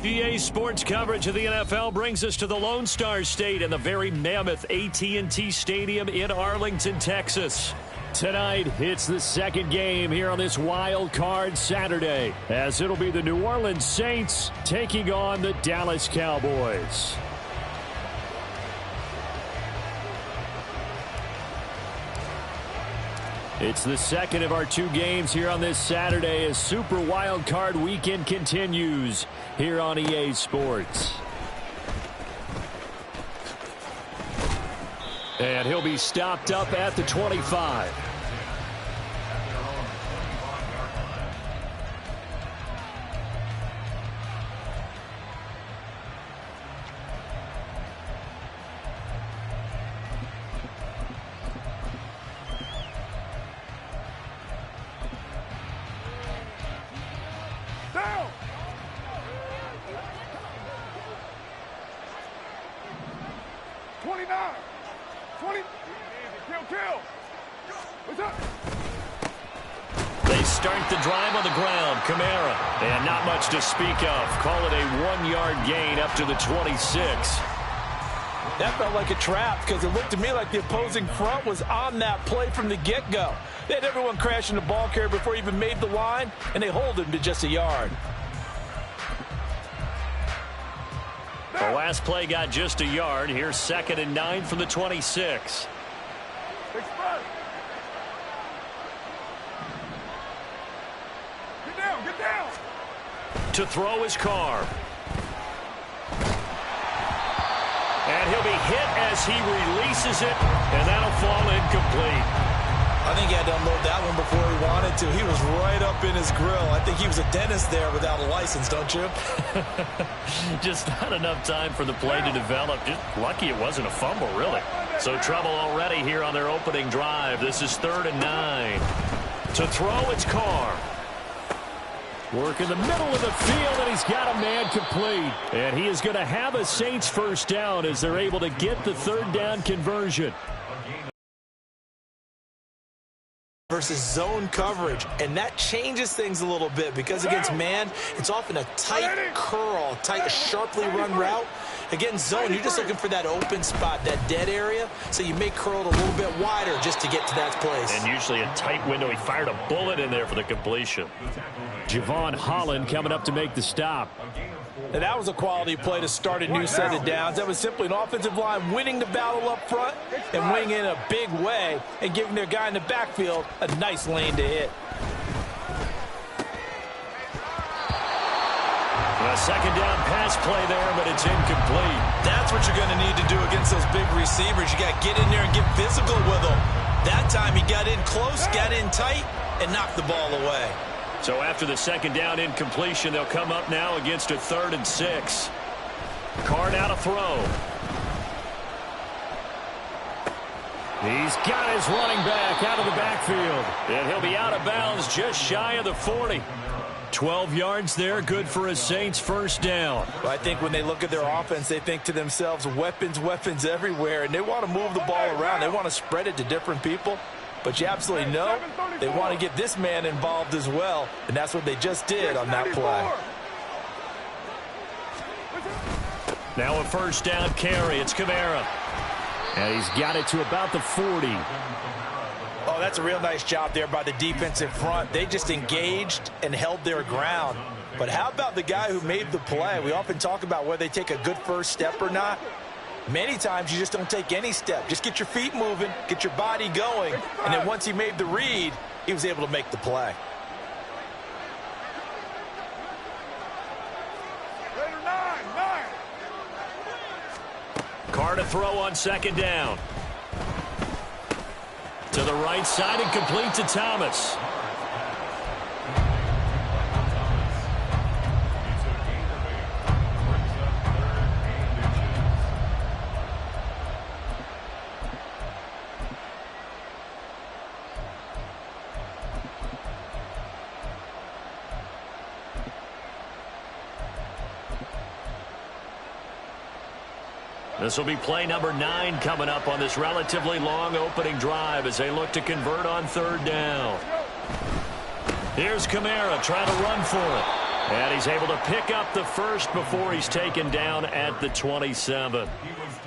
EA Sports coverage of the NFL brings us to the Lone Star State and the very mammoth AT&T Stadium in Arlington, Texas. Tonight, it's the second game here on this wild card Saturday, as it'll be the New Orleans Saints taking on the Dallas Cowboys. It's the second of our two games here on this Saturday as Super Wild Card Weekend continues here on EA Sports. And he'll be stopped up at the 25. Down! 29! 20! Kill! What's up? They start the drive on the ground. Kamara. And not much to speak of. Call it a 1-yard gain up to the 26. That felt like a trap because it looked to me like the opposing front was on that play from the get-go. They had everyone crashing the ball carrier before he even made the line, and they hold him to just a yard. The last play got just a yard. Here's 2nd and 9 from the 26. Get down! To throw his car. And he'll be hit as he releases it, and that'll fall incomplete. I think he had to unload that one before he wanted to. He was right up in his grill. I think he was a dentist there without a license, don't you? Just not enough time for the play to develop. Just lucky it wasn't a fumble, really. So trouble already here on their opening drive. This is 3rd and 9. To throw, it's Carr. Work in the middle of the field, and he's got a man complete. And he is going to have a Saints first down as they're able to get the 3rd down conversion. Versus zone coverage, and that changes things a little bit because against man, it's often a tight curl, tight, sharply run route. Against zone, you're just looking for that open spot, that dead area, so you may curl it a little bit wider just to get to that place. And usually a tight window. He fired a bullet in there for the completion. Javon Holland coming up to make the stop. And that was a quality play to start a new set of downs. That was simply an offensive line winning the battle up front and winning in a big way and giving their guy in the backfield a nice lane to hit. A 2nd down pass play there, but it's incomplete. That's what you're going to need to do against those big receivers. You got to get in there and get physical with them. That time he got in close, got in tight, and knocked the ball away. So after the 2nd down incompletion, they'll come up now against a 3rd and 6. Carr now to throw. He's got his running back out of the backfield. And he'll be out of bounds just shy of the 40. 12 yards there, good for a Saints first down. Well, I think when they look at their offense, they think to themselves, weapons everywhere, and they want to move the ball around. They want to spread it to different people. But you absolutely know they want to get this man involved as well, and that's what they just did on that play. Now a first down carry. It's Kamara. And he's got it to about the 40. Oh, that's a real nice job there by the defensive front. They just engaged and held their ground. But how about the guy who made the play? We often talk about whether they take a good first step or not. Many times you just don't take any step. Just get your feet moving, get your body going, and then once he made the read, he was able to make the play. Carr to throw on 2nd down. To the right side and complete to Thomas. This will be play number 9 coming up on this relatively long opening drive as they look to convert on third down. Here's Kamara trying to run for it. And he's able to pick up the first before he's taken down at the 27.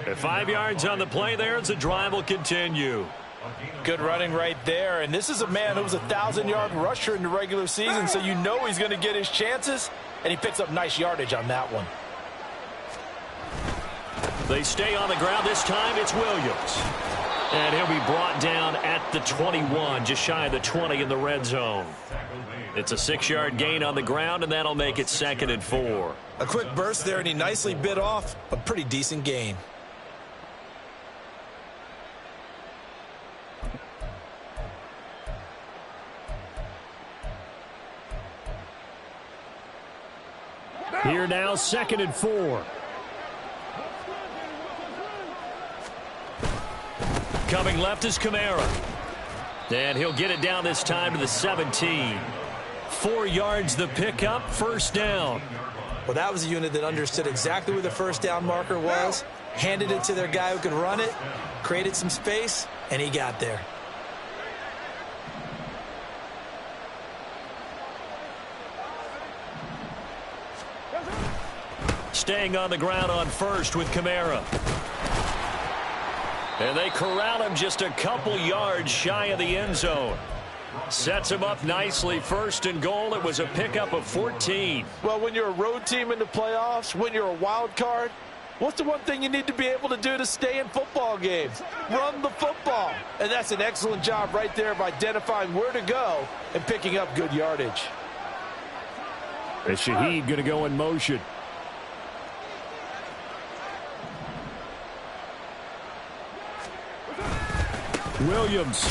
At 5 yards on the play there as the drive will continue. Good running right there. And this is a man who was a 1,000-yard rusher in the regular season, so you know he's going to get his chances. And he picks up nice yardage on that one. They stay on the ground. This time it's Williams. And he'll be brought down at the 21, just shy of the 20 in the red zone. It's a 6-yard gain on the ground, and that'll make it 2nd and 4. A quick burst there, and he nicely bit off a pretty decent gain. Here now, 2nd and 4. Coming left is Kamara. And he'll get it down this time to the 17. 4 yards the pickup, first down. Well, that was a unit that understood exactly where the first down marker was, handed it to their guy who could run it, created some space, and he got there. Staying on the ground on first with Kamara. And they corral him just a couple yards shy of the end zone. Sets him up nicely. 1st and goal. It was a pickup of 14. Well, when you're a road team in the playoffs, when you're a wild card, what's the one thing you need to be able to do to stay in football games? Run the football. And that's an excellent job right there of identifying where to go and picking up good yardage. And Shaheed going to go in motion. Williams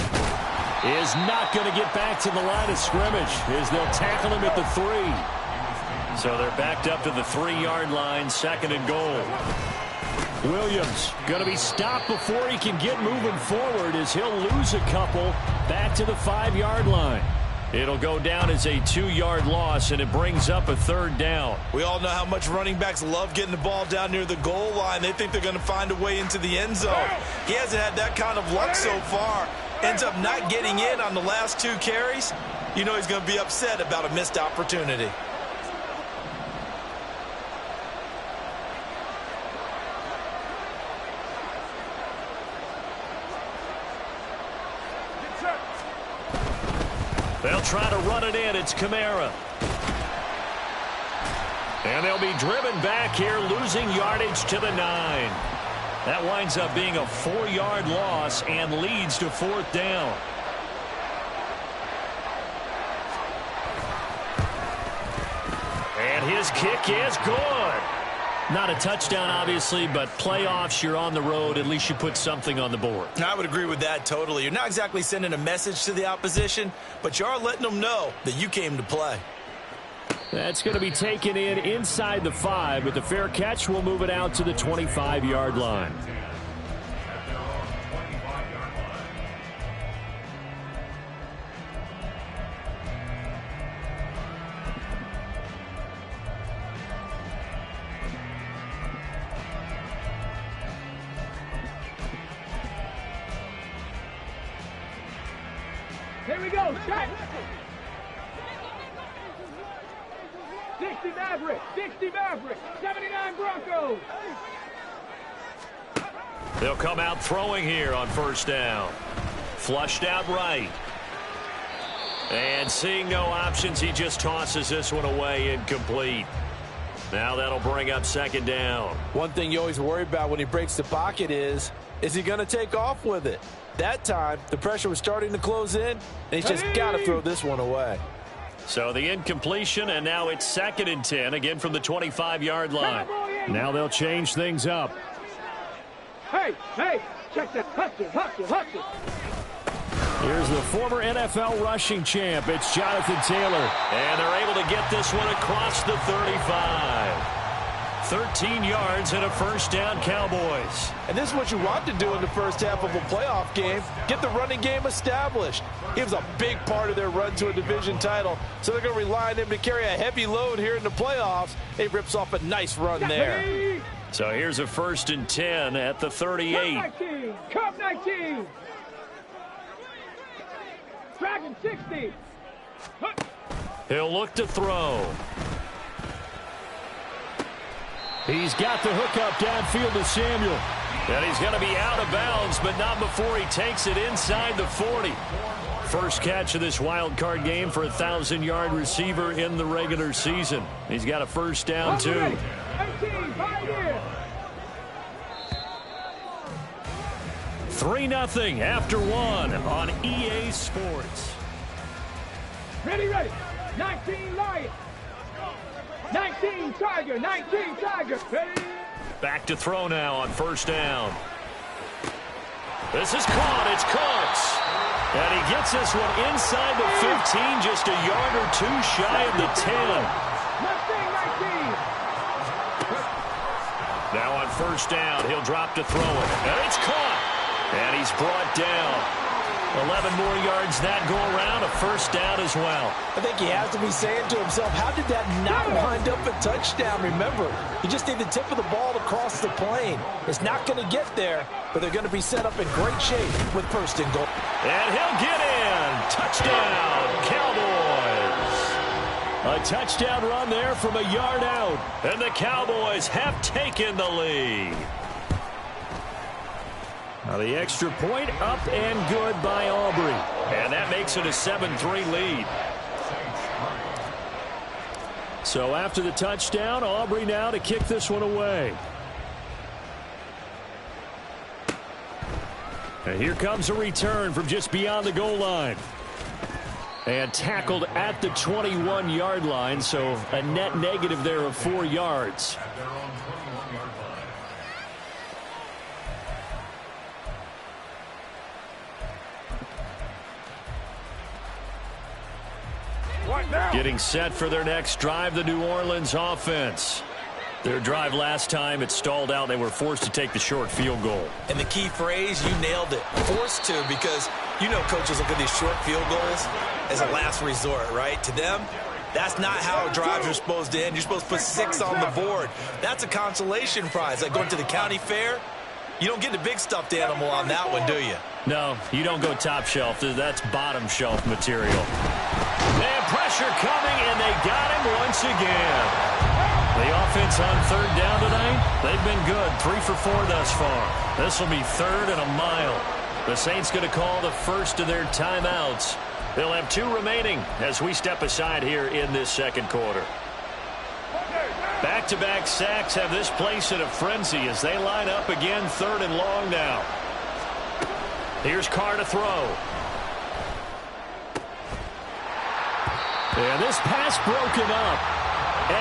is not going to get back to the line of scrimmage as they'll tackle him at the 3. So they're backed up to the 3-yard line, 2nd and goal. Williams going to be stopped before he can get moving forward as he'll lose a couple back to the 5-yard line. It'll go down as a 2-yard loss, and it brings up a 3rd down. We all know how much running backs love getting the ball down near the goal line. They think they're going to find a way into the end zone. He hasn't had that kind of luck so far. Ends up not getting in on the last 2 carries. You know he's going to be upset about a missed opportunity. They'll try to run it in. It's Kamara. And they'll be driven back here, losing yardage to the 9. That winds up being a 4-yard loss and leads to 4th down. And his kick is good. Not a touchdown, obviously, but playoffs, you're on the road. At least you put something on the board. I would agree with that totally. You're not exactly sending a message to the opposition, but you are letting them know that you came to play. That's going to be taken in inside the 5, but the fair catch will move it out to the 25-yard line. Here we go, shot. 60 Maverick, 60 Maverick, 79 Broncos. They'll come out throwing here on 1st down. Flushed out right. And seeing no options, he just tosses this one away incomplete. Now that'll bring up 2nd down. One thing you always worry about when he breaks the pocket is he going to take off with it? That time, the pressure was starting to close in, and he's just got to throw this one away. So the incompletion, and now it's 2nd and 10, again from the 25-yard line. Now they'll change things up. Hey, check that. Hustle. Here's the former NFL rushing champ. It's Jonathan Taylor. And they're able to get this one across the 35. 13 yards and a first down, Cowboys. And this is what you want to do in the first half of a playoff game. Get the running game established. He was a big part of their run to a division title, so they're going to rely on him to carry a heavy load here in the playoffs. He rips off a nice run there. So here's a 1st and 10 at the 38. Cup 19. Dragon 60. He'll look to throw. He's got the hook up downfield to Samuel. And he's going to be out of bounds, but not before he takes it inside the 40. First catch of this wild card game for a 1,000-yard receiver in the regular season. He's got a first down, too. 18, 5 years. 3-0 after one on EA Sports. Ready. 19 Lions. 19 Tiger. 19 Tiger. Ready. Back to throw now on first down. This is caught. It's Cooks. And he gets this one inside the 15, just a yard or two shy of the 10. Now on first down, he'll drop to throw it. And it's caught. And he's brought down. 11 more yards that go around, a first down as well. I think he has to be saying to himself, how did that not wind up a touchdown? Remember, you just need the tip of the ball to cross the plane. It's not going to get there, but they're going to be set up in great shape with first and goal. And he'll get in. Touchdown, Cowboys. A touchdown run there from a yard out. And the Cowboys have taken the lead. Now the extra point up and good by Aubrey. And that makes it a 7-3 lead. So after the touchdown, Aubrey now to kick this one away. And here comes a return from just beyond the goal line. And tackled at the 21-yard line, so a net negative there of 4 yards. Getting set for their next drive, the New Orleans offense. Their drive last time, it stalled out. They were forced to take the short field goal. And the key phrase, you nailed it. Forced to, because you know coaches look at these short field goals as a last resort, right? To them, that's not how drives are supposed to end. You're supposed to put 6 on the board. That's a consolation prize. Like going to the county fair, you don't get the big stuffed animal on that one, do you? No, you don't go top shelf. That's bottom shelf material. And pressure coming, and they got him once again. The offense on third down tonight, they've been good. 3 for 4 thus far. This will be 3rd and a mile. The Saints going to call the first of their timeouts. They'll have 2 remaining as we step aside here in this second quarter. Back-to-back sacks have this place in a frenzy as they line up again 3rd and long now. Here's Carr to throw. And this pass broken up.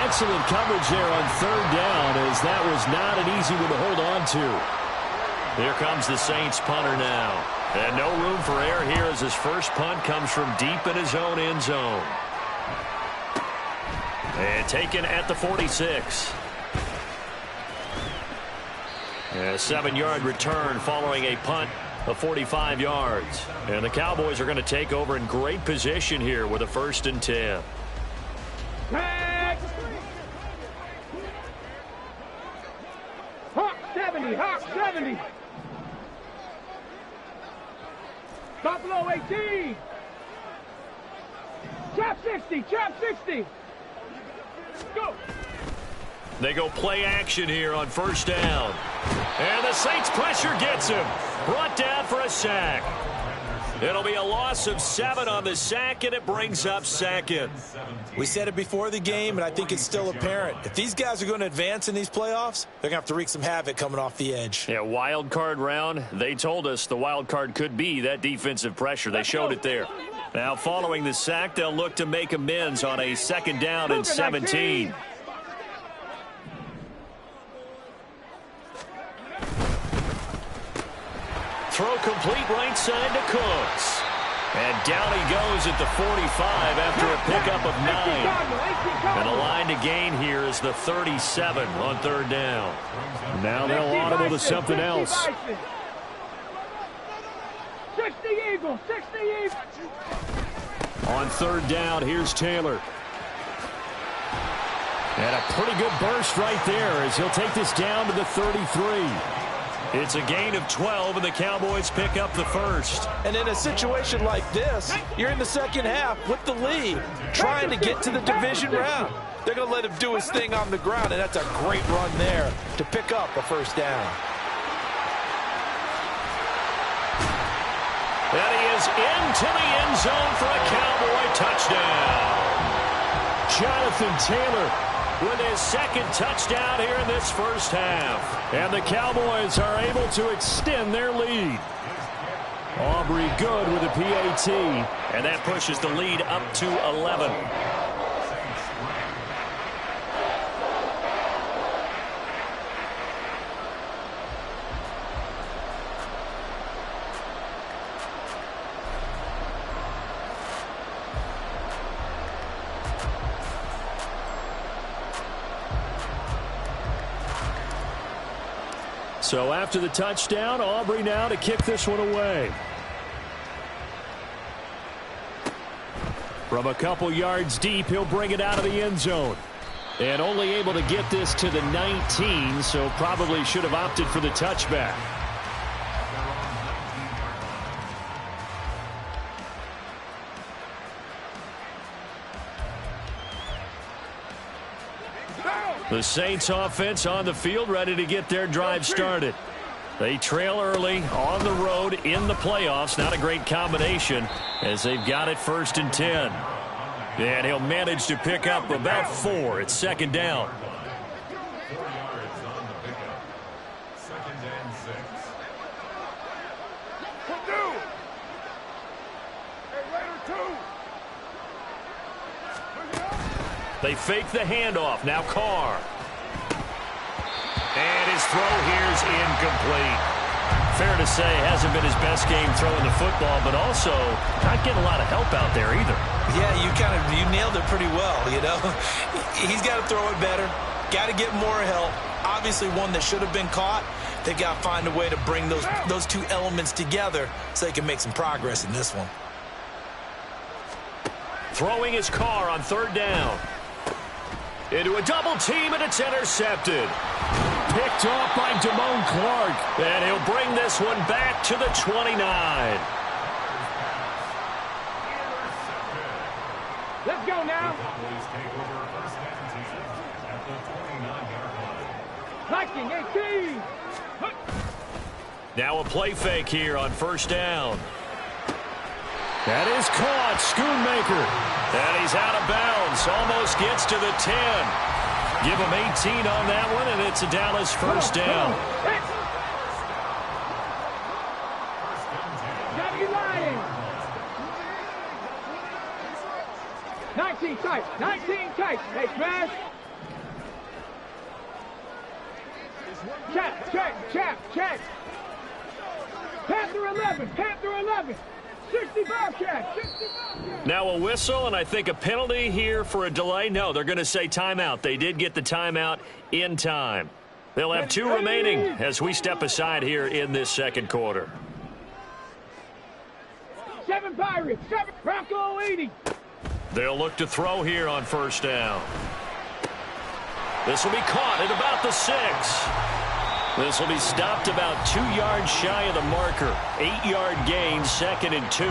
Excellent coverage there on 3rd down, as that was not an easy one to hold on to. Here comes the Saints punter now. And no room for error here as his first punt comes from deep in his own end zone. And taken at the 46. A 7-yard return following a punt of 45 yards. And the Cowboys are going to take over in great position here with a 1st and 10. Hawk 70, Hawk 70. Buffalo 18. Chop 60, chop 60. Go. They go play action here on first down. And the Saints pressure gets him. Brought down for a sack. It'll be a loss of 7 on the sack, and it brings up 2nd. We said it before the game, and I think it's still apparent. If these guys are going to advance in these playoffs, they're going to have to wreak some havoc coming off the edge. Yeah, wild card round. They told us the wild card could be that defensive pressure. They showed it there. Now, following the sack, they'll look to make amends on a 2nd down and 17. Throw complete right side to Cooks. And down he goes at the 45 after a pickup of 9. And the line to gain here is the 37 on third down. Now they'll audible to something else. 60 Eagles, 60 Eagles. On third down, here's Taylor. And a pretty good burst right there as he'll take this down to the 33. It's a gain of 12, and the Cowboys pick up the first. And in a situation like this, you're in the second half with the lead, trying to get to the division round. They're going to let him do his thing on the ground, and that's a great run there to pick up a first down. And he is into the end zone for a Cowboy touchdown. Jonathan Taylor with his second touchdown here in this first half. And the Cowboys are able to extend their lead. Aubrey good with a PAT. And that pushes the lead up to 11. So after the touchdown, Aubrey now to kick this one away. From a couple yards deep, he'll bring it out of the end zone. And only able to get this to the 19, so probably should have opted for the touchback. The Saints offense on the field, ready to get their drive started. They trail early on the road in the playoffs. Not a great combination as they've got it 1st and 10. And he'll manage to pick up about 4. It's second down. They fake the handoff. Now Carr. And his throw here's incomplete. Fair to say, hasn't been his best game throwing the football, but also not getting a lot of help out there either. Yeah, you nailed it pretty well, you know. He's got to throw it better. Got to get more help. Obviously one that should have been caught. They've got to find a way to bring those two elements together so they can make some progress in this one. Throwing his Carr on third down. Into a double team, and it's intercepted. Picked off by Damone Clark. And he'll bring this one back to the 29. Let's go now. Liking 18. Now a play fake here on first down. That is caught. Schoonmaker. And he's out of bounds. Almost gets to the 10. Give him 18 on that one, and it's a Dallas first down. Gotta be lying. 19 tight. 19 tight. Hey, smash. Check. Panther 11. Panther 11. 65 catch. Now a whistle, and I think a penalty here for a delay. No, they're going to say timeout. They did get the timeout in time. They'll have 2 remaining as we step aside here in this second quarter. 7 Pirates. 7 Bronco 80. They'll look to throw here on first down. This will be caught at about the 6. This will be stopped about 2 yards shy of the marker. 8-yard gain, 2nd and 2.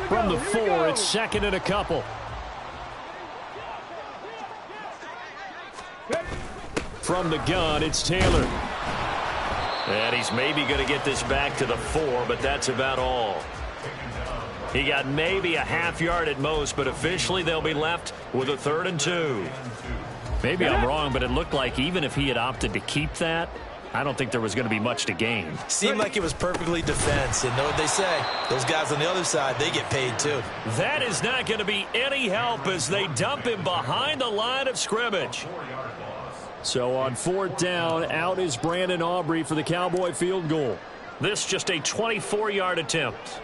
From the 4, it's 2nd and a couple. From the gun, it's Taylor. And he's maybe going to get this back to the 4, but that's about all. He got maybe a half yard at most, but officially they'll be left with a 3rd and 2. Maybe I'm wrong, but it looked like even if he had opted to keep that, I don't think there was going to be much to gain. Seemed like it was perfectly defense, and know what they say. Those guys on the other side, they get paid too. That is not going to be any help as they dump him behind the line of scrimmage. So on 4th down, out is Brandon Aubrey for the Cowboy field goal. This just a 24-yard attempt.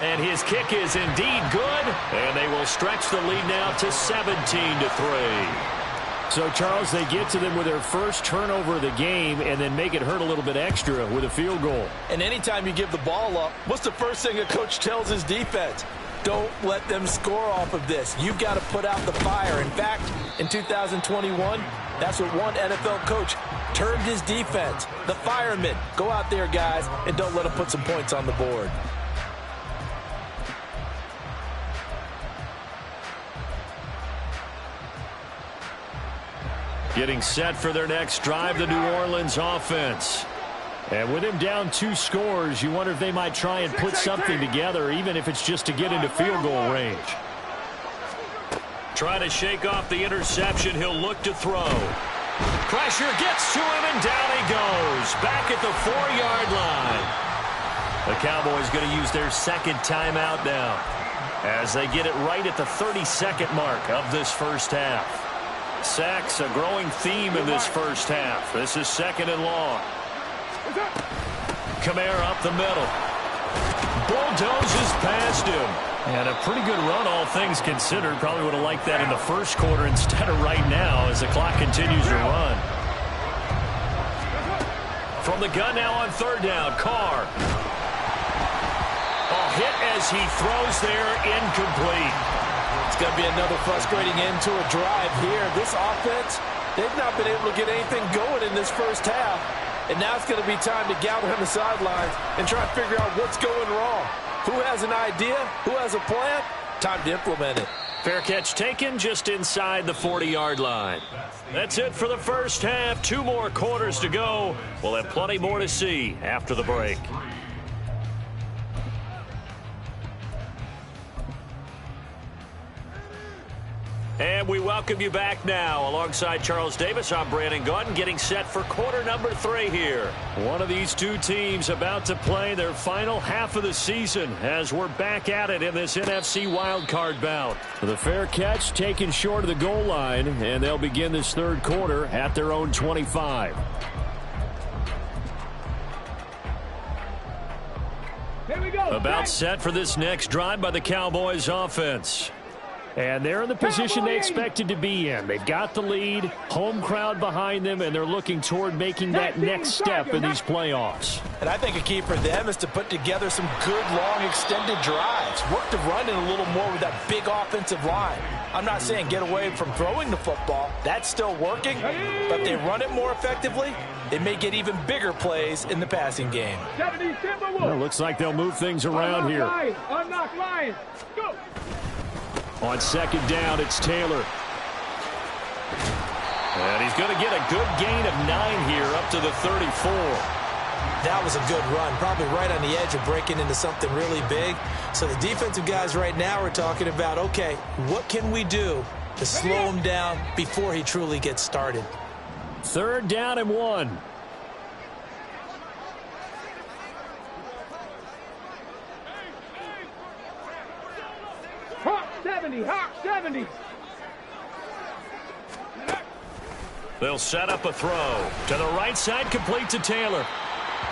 And his kick is indeed good, and they will stretch the lead now to 17-3. So, Charles, they get to them with their first turnover of the game and then make it hurt a little bit extra with a field goal. And anytime you give the ball up, what's the first thing a coach tells his defense? Don't let them score off of this. You've got to put out the fire. In fact, in 2021, that's what one NFL coach termed his defense, the firemen. Go out there, guys, and don't let them put some points on the board. Getting set for their next drive, the New Orleans offense. And with him down 2 scores, you wonder if they might try and put something together, even if it's just to get into field goal range. Try to shake off the interception. He'll look to throw. Pressure gets to him, and down he goes. Back at the 4-yard line. The Cowboys going to use their second timeout now as they get it right at the 32nd mark of this first half. Sacks, a growing theme in this first half. This is 2nd and long. Kamara up the middle. Bulldozes past him. And a pretty good run, all things considered. Probably would have liked that in the first quarter instead of right now as the clock continues to run. From the gun now on 3rd down, Carr. A hit as he throws there, incomplete. It's going to be another frustrating end to a drive here. This offense, they've not been able to get anything going in this first half. And now it's going to be time to gather on the sidelines and try to figure out what's going wrong. Who has an idea? Who has a plan? Time to implement it. Fair catch taken just inside the 40-yard line. That's it for the first half. 2 more quarters to go. We'll have plenty more to see after the break. And we welcome you back now. Alongside Charles Davis, I'm Brandon Gaudin, getting set for quarter number 3 here. One of these 2 teams about to play their final half of the season as we're back at it in this NFC wildcard bout. The fair catch taken short of the goal line, and they'll begin this 3rd quarter at their own 25. Here we go. About set for this next drive by the Cowboys offense. And they're in the position they expected to be in. They've got the lead, home crowd behind them, and they're looking toward making that next step in these playoffs. And I think a key for them is to put together some good, long, extended drives. Work to run it a little more with that big offensive line. I'm not saying get away from throwing the football. That's still working. But if they run it more effectively, they may get even bigger plays in the passing game. Well, looks like they'll move things around here. Unlock Lions. Go. On 2nd down, it's Taylor. And he's going to get a good gain of 9 here up to the 34. That was a good run, probably right on the edge of breaking into something really big. So the defensive guys right now are talking about, okay, what can we do to slow him down before he truly gets started? 3rd down and 1. Hawk 70, Hawk 70. They'll set up a throw. To the right side, complete to Taylor.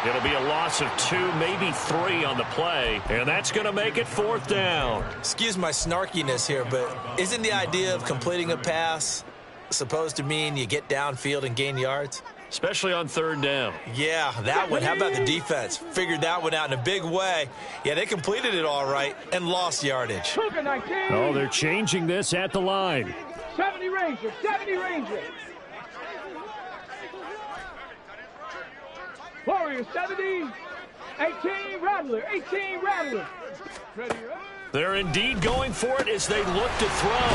It'll be a loss of 2, maybe 3 on the play, and that's going to make it 4th down. Excuse my snarkiness here, but isn't the idea of completing a pass supposed to mean you get downfield and gain yards? Especially on 3rd down. Yeah, that one. How about the defense? Figured that one out in a big way. Yeah, they completed it all right and lost yardage. Oh, they're changing this at the line. 70 Ranger, 70 Ranger. Warrior 70, 18 Rattler, 18 Rattler. Ready, They're indeed going for it as they look to throw.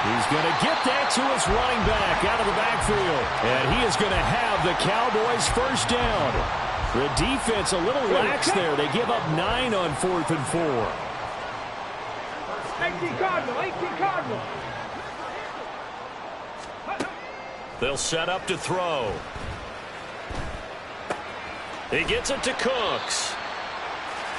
He's going to get that to his running back out of the backfield. And he is going to have the Cowboys first down. The defense a little lax there. They give up 9 on 4th and 4. 18 Cardinal, 18 Cardinal. They'll set up to throw. He gets it to Cooks.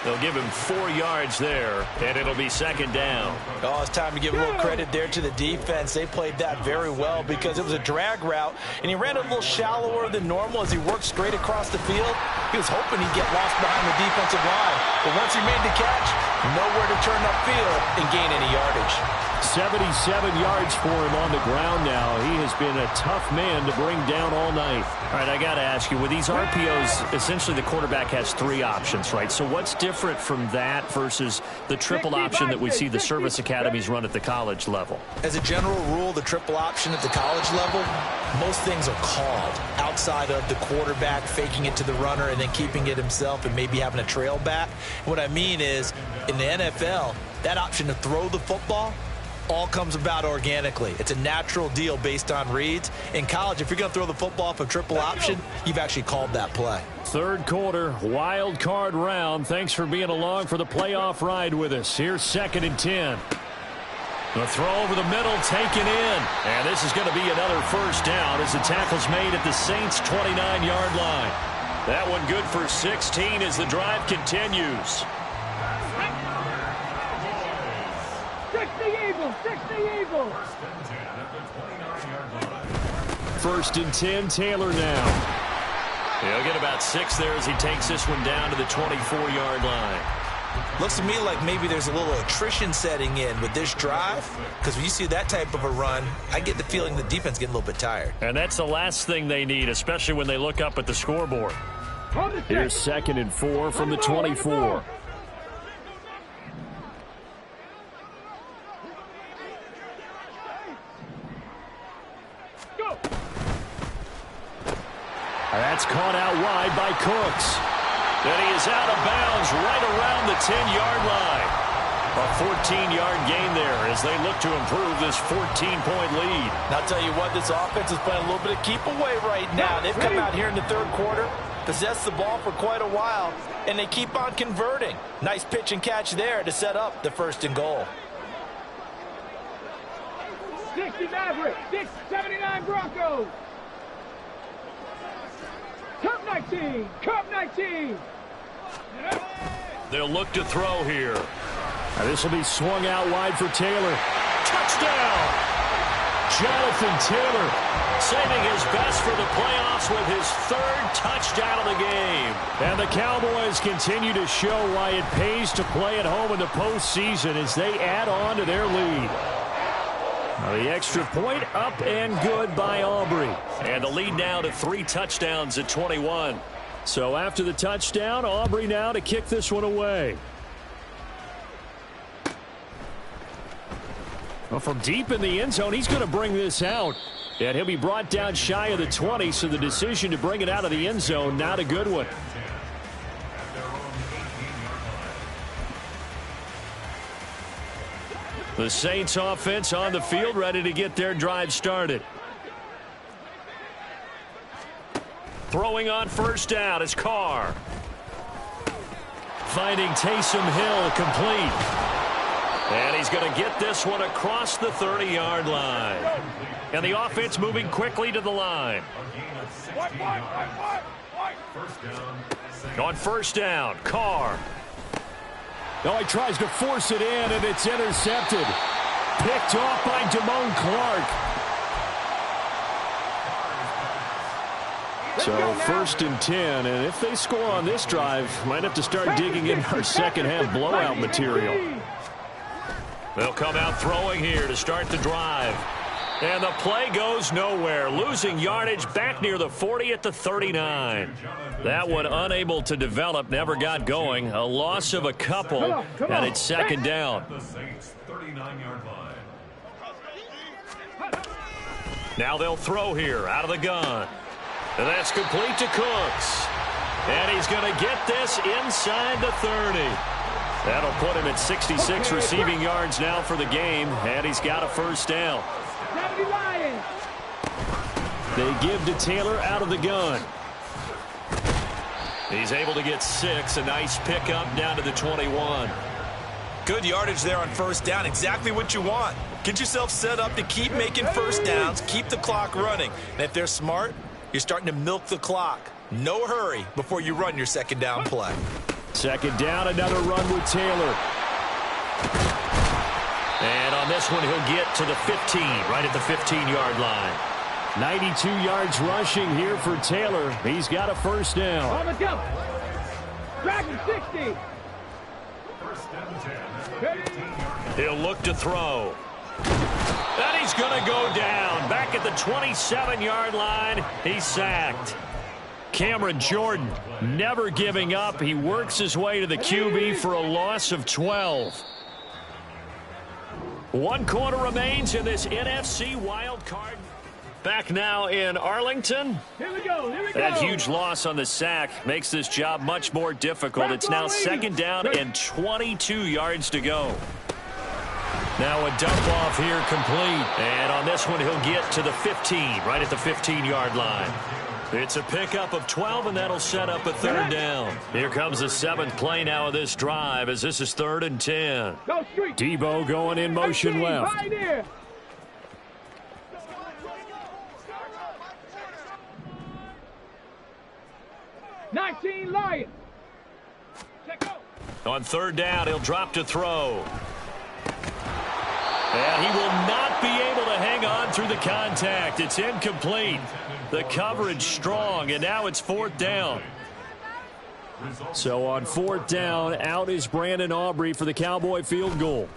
They'll give him 4 yards there, and it'll be second down. Oh, it's time to give a little credit there to the defense. They played that very well because it was a drag route, and he ran a little shallower than normal as he worked straight across the field. He was hoping he'd get lost behind the defensive line. But once he made the catch, nowhere to turn upfield and gain any yardage. 77 yards for him on the ground now. He has been a tough man to bring down all night. All right, I got to ask you, with these RPOs, essentially the quarterback has 3 options, right? So what's different from that versus the triple option that we see the service academies run at the college level? As a general rule, the triple option at the college level, most things are called outside of the quarterback faking it to the runner and then keeping it himself and maybe having a trail back. What I mean is, in the NFL, that option to throw the football all comes about organically. It's a natural deal based on reads. In college, if you're going to throw the football off a triple option, you've actually called that play. Third quarter, wild card round. Thanks for being along for the playoff ride with us. Here's 2nd and 10. The throw over the middle, taken in. And this is going to be another first down as the tackle's made at the Saints' 29-yard line. That one good for 16 as the drive continues. 60 Eagles. 1st and 10, Taylor now. He'll get about 6 there as he takes this one down to the 24-yard line. Looks to me like maybe there's a little attrition setting in with this drive, because when you see that type of a run, I get the feeling the defense getting a little bit tired. And that's the last thing they need, especially when they look up at the scoreboard. Here's 2nd and 4 from the 24. That's caught out wide by Cooks. And he is out of bounds right around the 10-yard line. A 14-yard gain there as they look to improve this 14-point lead. And I'll tell you what, this offense is playing a little bit of keep away right now. They've come out here in the third quarter, possessed the ball for quite a while, and they keep on converting. Nice pitch and catch there to set up the 1st and goal. 60 Mavericks, 79 Broncos. Cup 19, Cup 19. They'll look to throw here. This will be swung out wide for Taylor. Touchdown! Jonathan Taylor saving his best for the playoffs with his 3rd touchdown of the game. And the Cowboys continue to show why it pays to play at home in the postseason as they add on to their lead. The extra point up and good by Aubrey. And the lead now to 3 touchdowns at 21. So after the touchdown, Aubrey now to kick this one away. Well, from deep in the end zone, he's going to bring this out. And he'll be brought down shy of the 20, so the decision to bring it out of the end zone, not a good one. The Saints offense on the field, ready to get their drive started. Throwing on 1st down is Carr. Finding Taysom Hill complete. And he's going to get this one across the 30-yard line. And the offense moving quickly to the line. On 1st down, Carr. Now he tries to force it in, and it's intercepted. Picked off by Damone Clark. So 1st and 10, and if they score on this drive, might have to start digging in our second-half blowout material. They'll come out throwing here to start the drive. And the play goes nowhere, losing yardage back near the 40 at the 39. That one unable to develop, never got going. A loss of a couple, and it's 2nd down. Now they'll throw here out of the gun. And that's complete to Cooks. And he's going to get this inside the 30. That'll put him at 66 receiving yards now for the game, and he's got a 1st down. They give to Taylor out of the gun. He's able to get 6, a nice pickup down to the 21. Good yardage there on first down. Exactly what you want. Get yourself set up to keep making first downs, keep the clock running. And if they're smart, you're starting to milk the clock. No hurry before you run your second down play. Second down, another run with Taylor. And on this one, he'll get to the 15, right at the 15-yard line. 92 yards rushing here for Taylor. He's got a first down. On the go. Dragon 60. He'll look to throw. And he's going to go down. Back at the 27-yard line, he's sacked. Cameron Jordan never giving up. He works his way to the QB for a loss of 12. 1 quarter remains in this NFC wild card. Back now in Arlington. Here we go. That huge loss on the sack makes this job much more difficult. It's now second down and 22 yards to go. Now a dump off here complete. And on this one, he'll get to the 15, right at the 15-yard line. It's a pickup of 12, and that'll set up a third down. Here comes the 7th play now of this drive, as this is 3rd and 10. Debo going in motion left. Right here. Lions. On 3rd down, he'll drop to throw. And he will not be able to hang on through the contact. It's incomplete. The coverage strong, and now it's 4th down. So on 4th down, out is Brandon Aubrey for the Cowboy field goal.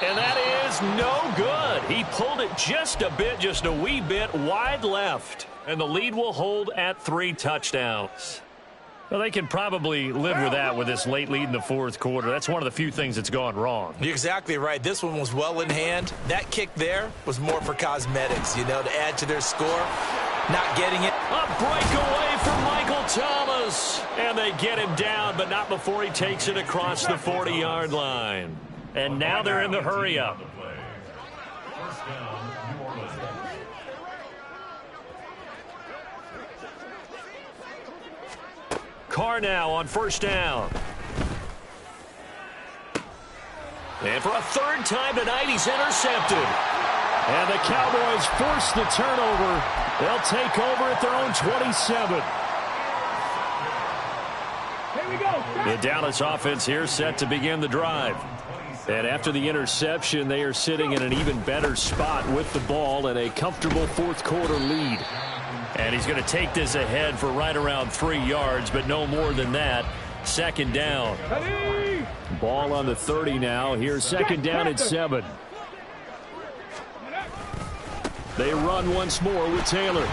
And that is no good. He pulled it just a wee bit wide left. And the lead will hold at 3 touchdowns. Well, they can probably live with that with this late lead in the 4th quarter. That's one of the few things that's gone wrong. You're exactly right. This one was well in hand. That kick there was more for cosmetics, to add to their score. Not getting it. A breakaway from Michael Thomas. And they get him down, but not before he takes it across the 40-yard line. And now they're in the hurry-up. Carr now on 1st down. And for a 3rd time tonight, he's intercepted. And the Cowboys force the turnover. They'll take over at their own 27. Here we go. The Dallas offense here set to begin the drive. And after the interception, they are sitting in an even better spot with the ball and a comfortable 4th quarter lead. And he's going to take this ahead for right around 3 yards, but no more than that. 2nd down. Ball on the 30 now. Here's 2nd down at 7. They run once more with Taylor.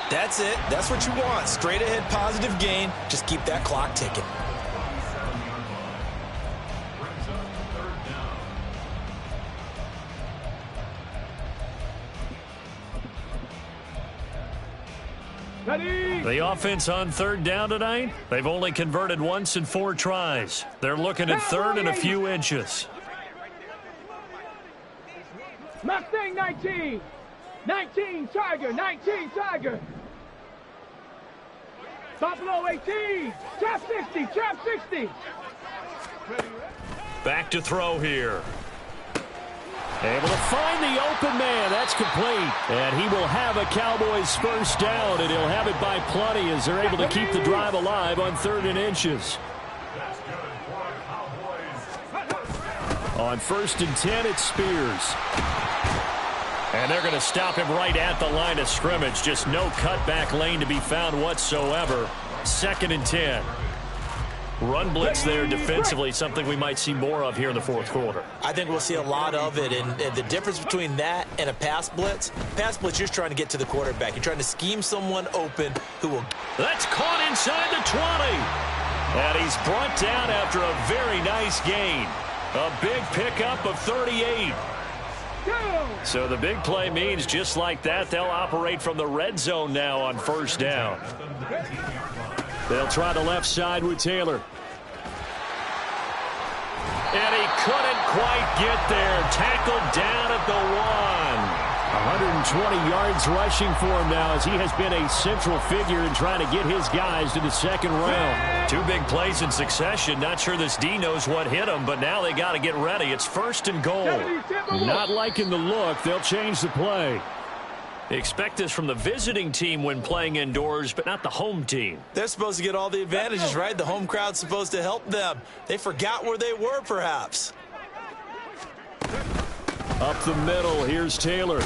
That's it. That's what you want. Straight ahead positive gain. Just keep that clock ticking. The offense on 3rd down tonight, they've only converted once in 4 tries. They're looking at 3rd and a few inches. Mustang 19. 19 Tiger. 19 Tiger. Buffalo 18. Trap 60. Trap 60. Back to throw here. Able to find the open man. That's complete. And he will have a Cowboys first down, and he'll have it by plenty as they're able to keep the drive alive on 3rd and inches. On 1st and 10, it's Spears. And they're going to stop him right at the line of scrimmage. Just no cutback lane to be found whatsoever. 2nd and 10. Run blitz there defensively, something we might see more of here in the 4th quarter. I think we'll see a lot of it, and the difference between that and a pass blitz, you're just trying to get to the quarterback. You're trying to scheme someone open who will... That's caught inside the 20. And he's brought down after a very nice gain. A big pickup of 38. So the big play means just like that, they'll operate from the red zone now on 1st down. They'll try the left side with Taylor. And he couldn't quite get there. Tackled down at the 1. 20 yards rushing for him now, as he has been a central figure in trying to get his guys to the second round. 2 big plays in succession. Not sure this D knows what hit him, but now they got to get ready. It's 1st and goal. Not liking the look. They'll change the play. They expect this from the visiting team when playing indoors, but not the home team. They're supposed to get all the advantages, right? The home crowd's supposed to help them. They forgot where they were, perhaps. Up the middle, here's Taylor.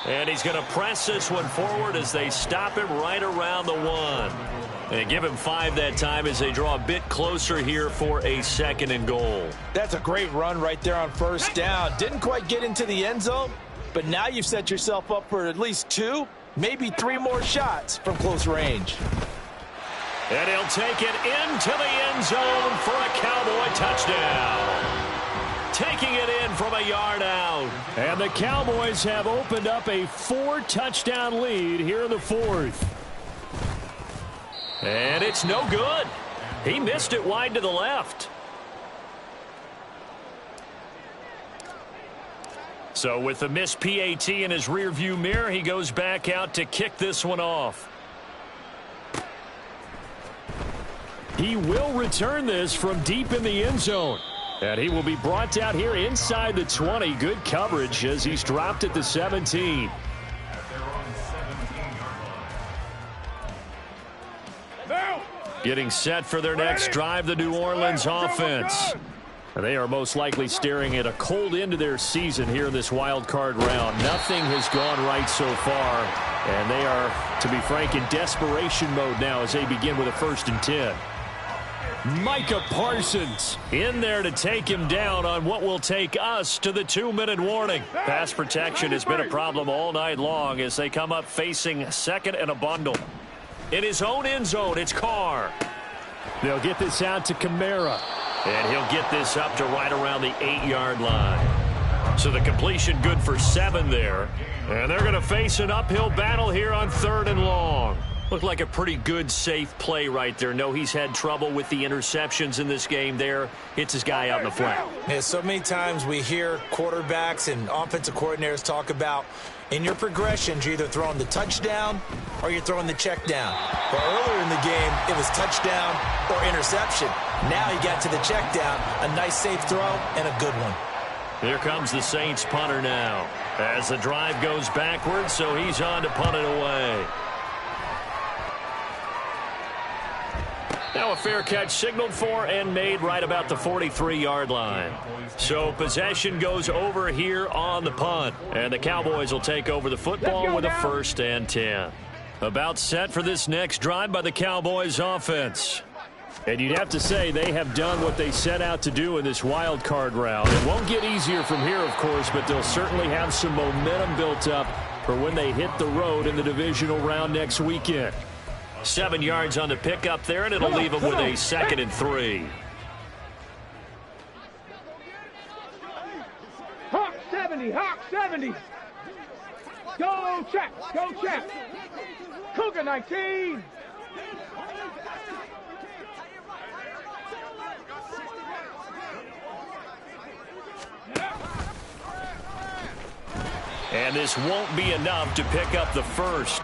And he's going to press this one forward as they stop him right around the 1. And give him 5 that time as they draw a bit closer here for a 2nd and goal. That's a great run right there on 1st down. Didn't quite get into the end zone, but now you've set yourself up for at least 2, maybe 3 more shots from close range. And he'll take it into the end zone for a Cowboy touchdown. Taking it in from a yard out. And the Cowboys have opened up a 4-touchdown lead here in the 4th. And it's no good. He missed it wide to the left. So with the missed PAT in his rearview mirror, he goes back out to kick this one off. He will return this from deep in the end zone. And he will be brought down here inside the 20. Good coverage as he's dropped at the 17. Getting set for their next drive, the New Orleans offense. They are most likely staring at a cold end to their season here in this wild card round. Nothing has gone right so far, and they are, to be frank, in desperation mode now as they begin with a 1st and 10. Micah Parsons in there to take him down on what will take us to the 2-minute warning. Pass protection has been a problem all night long as they come up facing 2nd and a bundle. In his own end zone, it's Carr. They'll get this out to Kamara. And he'll get this up to right around the 8-yard line. So the completion good for 7 there. And they're going to face an uphill battle here on 3rd and long. Looked like a pretty good, safe play right there. No, he's had trouble with the interceptions in this game there. Hits his guy out in the flat. Yeah, so many times we hear quarterbacks and offensive coordinators talk about in your progressions, you're either throwing the touchdown or you're throwing the check down. But earlier in the game, it was touchdown or interception. Now he got to the check down, a nice safe throw, and a good one. Here comes the Saints punter now as the drive goes backwards, so he's on to punt it away. Now a fair catch signaled for and made right about the 43-yard line. So possession goes over here on the punt. And the Cowboys will take over the football with a 1st and 10. About set for this next drive by the Cowboys offense. And you'd have to say they have done what they set out to do in this wild card round. It won't get easier from here, of course, but they'll certainly have some momentum built up for when they hit the road in the divisional round next weekend. 7 yards on the pickup there, and it'll leave them with a 2nd and 3. Hawk 70, Hawk 70. Go check, go check. Cougar 19. And this won't be enough to pick up the 1st.